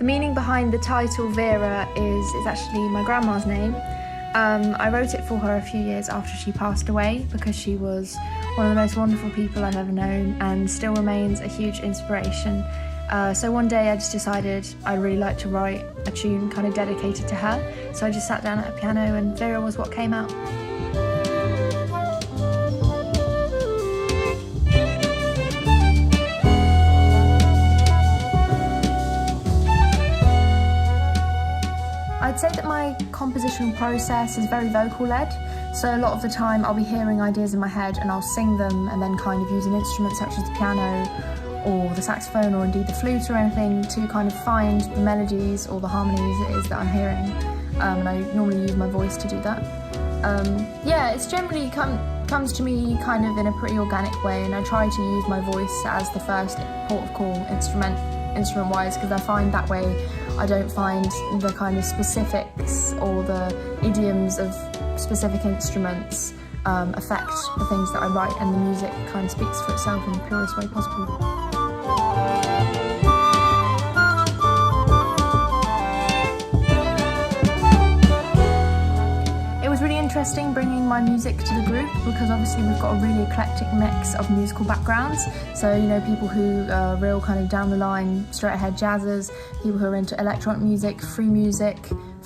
The meaning behind the title Vera is actually my grandma's name. I wrote it for her a few years after she passed away because she was one of the most wonderful people I've ever known and still remains a huge inspiration. So one day I just decided I'd really like to write a tune kind of dedicated to her. So I just sat down at a piano and Vera was what came out. I'd say that my composition process is very vocal-led, so a lot of the time I'll be hearing ideas in my head and I'll sing them and then kind of use an instrument such as the piano or the saxophone or indeed the flute or anything to kind of find the melodies or the harmonies it is that I'm hearing, and I normally use my voice to do that. Yeah, it's generally comes to me kind of in a pretty organic way, and I try to use my voice as the first port of call instrument-wise, because I find that way I don't find the kind of specifics or the idioms of specific instruments affect the things that I write, and the music kind of speaks for itself in the purest way possible. It was really interesting bringing my music to the group because obviously we've got a really eclectic mix of musical backgrounds. So, you know, people who are real kind of down the line, straight ahead jazzers, people who are into electronic music, free music,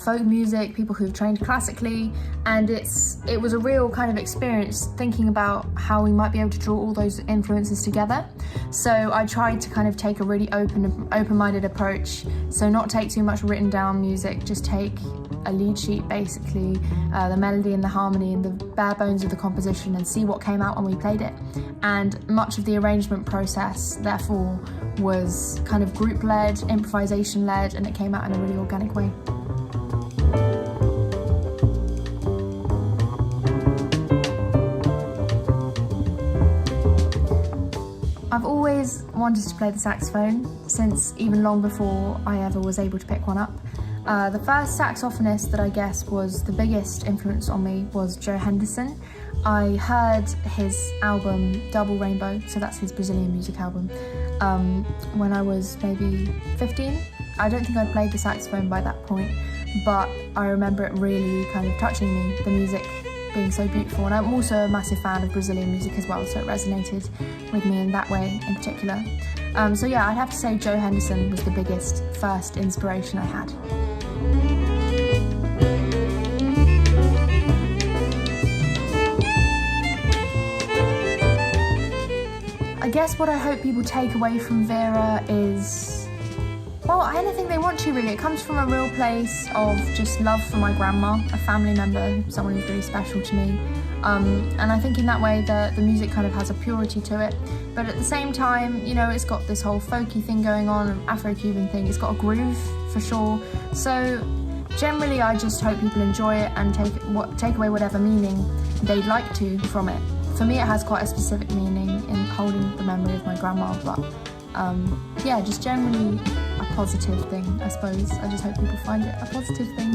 folk music, people who've trained classically, and it was a real kind of experience thinking about how we might be able to draw all those influences together. So I tried to kind of take a really open-minded approach, so not take too much written down music, just take a lead sheet basically, the melody and the harmony and the bare bones of the composition, and see what came out when we played it. And much of the arrangement process therefore was kind of group-led, improvisation-led, and it came out in a really organic way. I've always wanted to play the saxophone since even long before I ever was able to pick one up. The first saxophonist that I guess was the biggest influence on me was Joe Henderson. I heard his album Double Rainbow, so that's his Brazilian music album, when I was maybe 15. I don't think I'd played the saxophone by that point, but I remember it really kind of touching me, the music being so beautiful, and I'm also a massive fan of Brazilian music as well, so it resonated with me in that way in particular. So yeah, I'd have to say Joe Henderson was the biggest first inspiration I had. I guess what I hope people take away from Vera is, well, anything they want to really. It comes from a real place of just love for my grandma, a family member, someone who's really special to me. And I think in that way the music kind of has a purity to it. But at the same time, you know, it's got this whole folky thing going on, an Afro-Cuban thing. It's got a groove for sure. So generally I just hope people enjoy it and take away whatever meaning they'd like to from it. For me it has quite a specific meaning in holding the memory of my grandma, but yeah, just generally a positive thing, I suppose. I just hope people find it a positive thing.